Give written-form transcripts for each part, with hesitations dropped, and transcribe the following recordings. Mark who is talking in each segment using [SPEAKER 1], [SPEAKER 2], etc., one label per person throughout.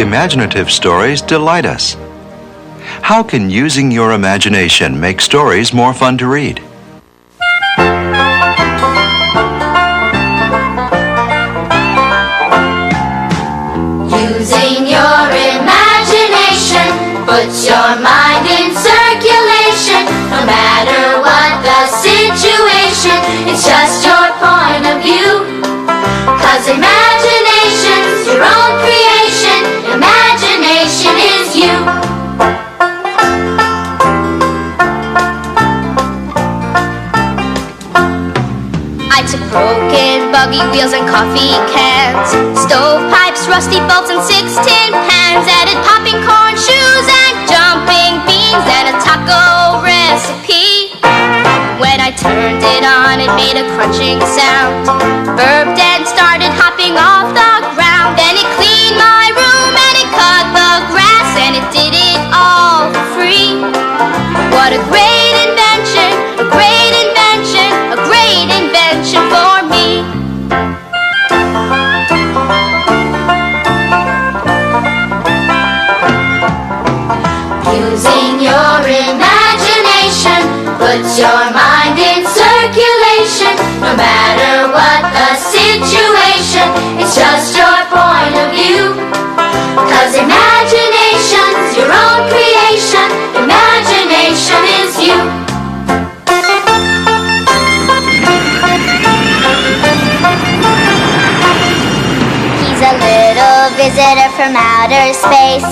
[SPEAKER 1] imaginative stories delight us. How can using your imagination make stories more fun to read?
[SPEAKER 2] Using your imagination puts your mind in circulation. No matter what the situation, it's just your point of view. 'Cause imagination's your own creation. Imagination is you. I took broken buggy wheels and coffee cans, stovepipes, rusty bolts and 6 tin pans, added popping corn shoes and jumping beans and a taco recipe. When I turned it on, it made a crunching sound, burped and started hopping off the ground, and it cleaned my room and it cut the grass and it did it all for free. What a great invention, a great invention, a great invention for me. Using your imagination puts your mind in circulation. No matter what the situation, it's just your point of view. 'Cause imagination's your own creation. Imagination is you. He's a little visitor from outer space,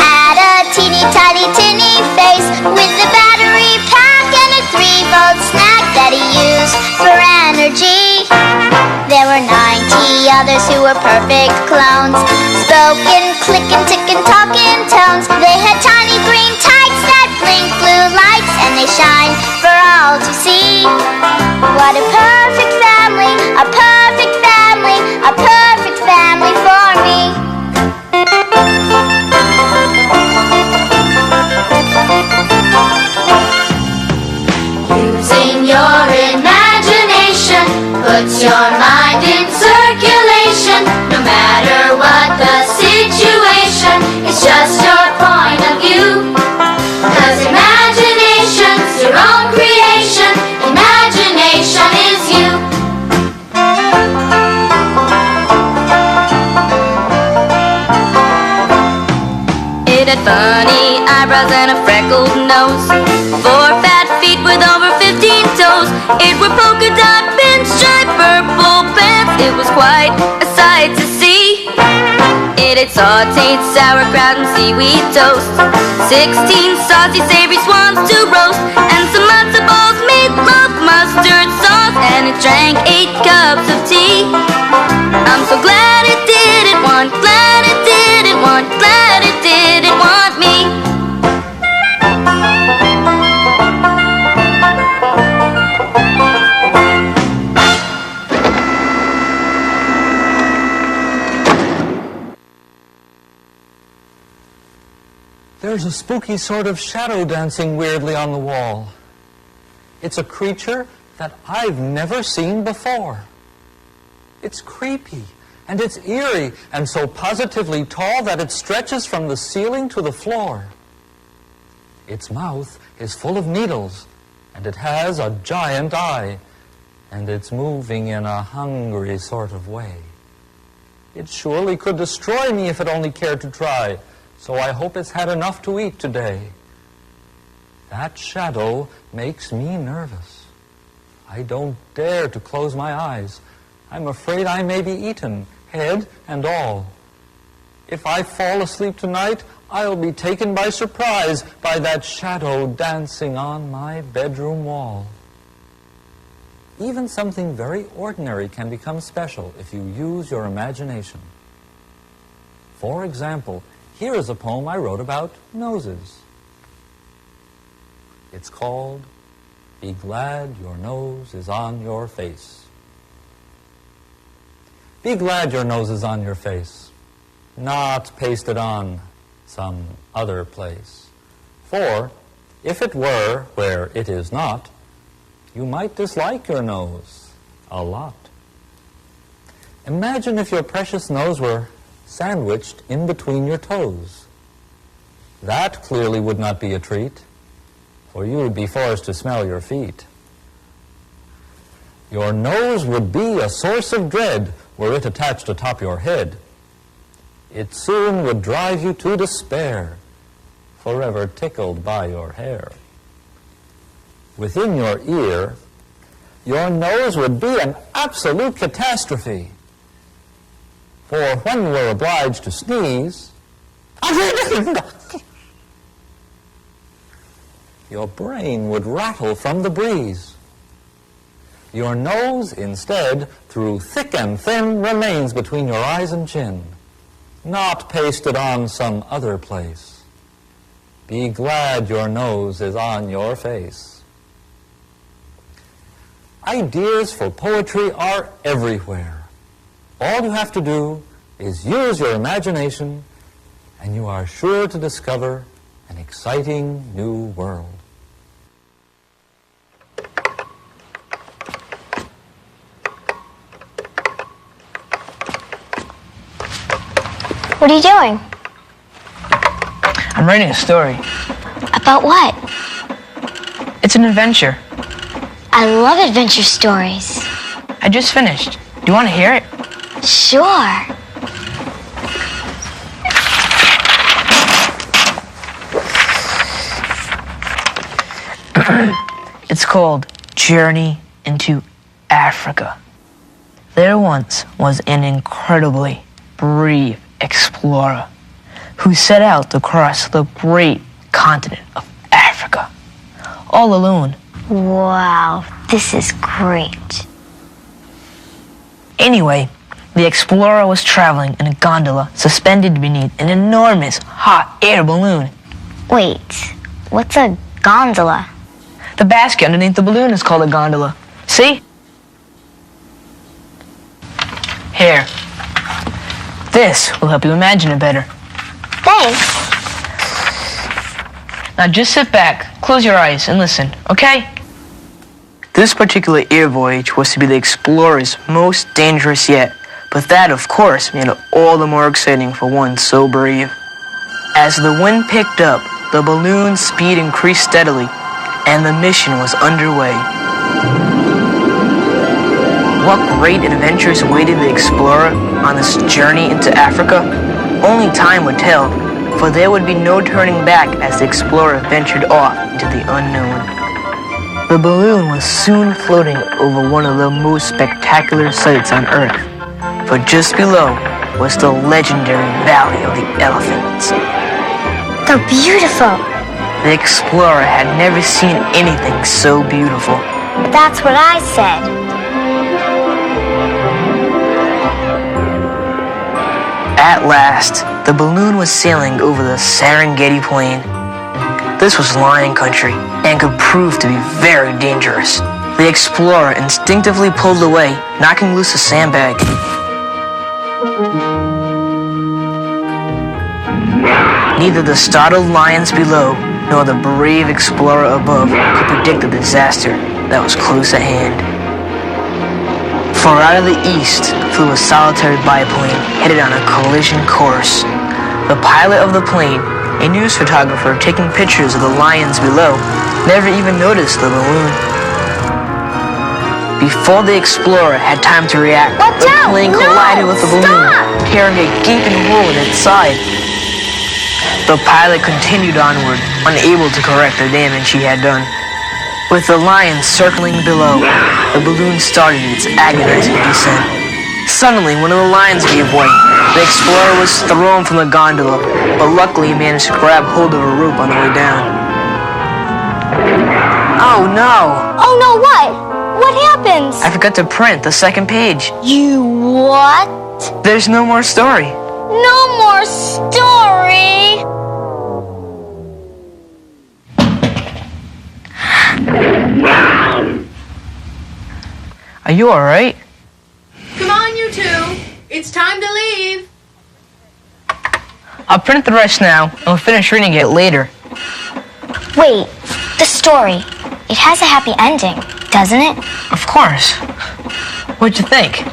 [SPEAKER 2] had a teeny tiny tinny face, with a battery pack and a 3-volt snack that he used for energy. There were 90 others who were perfect clones, spoken, clickin', tickin', talkin' tones. They had tiny green tights that blink blue lights, and they shine for all to see. What a perfect family, a perfect family, a perfect family for me. Using your imagination puts your mind in circulation. No matter what the situation, it's just your point of view. 'Cause imagination's your own creation. Imagination is you. It had funny eyebrows and a freckled nose, 4 fat feet with over 15 toes. It were polka dot pinstripe purple pants. It was quite a sight to see. It had sauteed sauerkraut and seaweed toast, 16 saucy savory swans to roast, and some matzo balls, meatloaf, mustard sauce, and it drank 8 cups of tea. I'm so glad it didn't want, glad it didn't want, glad it didn't want me.
[SPEAKER 3] There's a spooky sort of shadow dancing weirdly on the wall. It's a creature that I've never seen before. It's creepy, and it's eerie, and so positively tall that it stretches from the ceiling to the floor. Its mouth is full of needles, and it has a giant eye, and it's moving in a hungry sort of way. It surely could destroy me if it only cared to try, so I hope it's had enough to eat today. That shadow makes me nervous. I don't dare to close my eyes. I'm afraid I may be eaten, head and all. If I fall asleep tonight, I'll be taken by surprise by that shadow dancing on my bedroom wall. Even something very ordinary can become special if you use your imagination. For example, here is a poem I wrote about noses. It's called, "Be Glad Your Nose is on Your Face." Be glad your nose is on your face, not pasted on some other place. For if it were where it is not, you might dislike your nose a lot. Imagine if your precious nose were sandwiched in between your toes. That clearly would not be a treat, for you would be forced to smell your feet. Your nose would be a source of dread were it attached atop your head. It soon would drive you to despair, forever tickled by your hair. Within your ear, your nose would be an absolute catastrophe. For when you were obliged to sneeze, your brain would rattle from the breeze. Your nose, instead, through thick and thin, remains between your eyes and chin, not pasted on some other place. Be glad your nose is on your face. Ideas for poetry are everywhere. All you have to do is use your imagination, and you are sure to discover an exciting new world.
[SPEAKER 2] What are you doing?
[SPEAKER 4] I'm writing a story.
[SPEAKER 2] About what?
[SPEAKER 4] It's an adventure.
[SPEAKER 2] I love adventure stories.
[SPEAKER 4] I just finished. Do you want to hear it?
[SPEAKER 2] Sure.
[SPEAKER 4] It's called Journey into Africa. There once was an incredibly brave explorer who set out to cross the great continent of Africa, all alone.
[SPEAKER 2] Wow, this is great.
[SPEAKER 4] Anyway, the explorer was traveling in a gondola suspended beneath an enormous hot air balloon.
[SPEAKER 2] Wait, what's a gondola?
[SPEAKER 4] The basket underneath the balloon is called a gondola. See? Here. This will help you imagine it better.
[SPEAKER 2] Thanks.
[SPEAKER 4] Now just sit back, close your eyes, and listen, okay? This particular air voyage was to be the explorer's most dangerous yet, but that, of course, made it all the more exciting for one so brave. As the wind picked up, the balloon's speed increased steadily, and the mission was underway. What great adventures awaited the explorer on this journey into Africa? Only time would tell, for there would be no turning back as the explorer ventured off into the unknown. The balloon was soon floating over one of the most spectacular sights on Earth, for just below was the legendary Valley of the Elephants.
[SPEAKER 2] They're beautiful.
[SPEAKER 4] The explorer had never seen anything so beautiful.
[SPEAKER 2] That's what I said.
[SPEAKER 4] At last, the balloon was sailing over the Serengeti Plain. This was lion country and could prove to be very dangerous. The explorer instinctively pulled away, knocking loose a sandbag. Neither the startled lions below nor the brave explorer above could predict the disaster that was close at hand. For out of the east flew a solitary biplane headed on a collision course. The pilot of the plane, a news photographer taking pictures of the lions below, never even noticed the balloon. Before the explorer had time to react, the plane collided with the balloon, tearing a gaping hole in its side. The pilot continued onward, unable to correct the damage he had done. With the lions circling below, the balloon started its agonizing descent. Suddenly, one of the lions gave way. The explorer was thrown from the gondola, but luckily he managed to grab hold of a rope on the way down. Oh no!
[SPEAKER 2] Oh no, what? What happens?
[SPEAKER 4] I forgot to print the second page.
[SPEAKER 2] You what?
[SPEAKER 4] There's no more story.
[SPEAKER 2] No more story!
[SPEAKER 4] Are you alright?
[SPEAKER 5] Come on, you two. It's time to leave.
[SPEAKER 4] I'll print the rest now, and we'll finish reading it later.
[SPEAKER 2] Wait, the story. It has a happy ending, doesn't it?
[SPEAKER 4] Of course. What'd you think?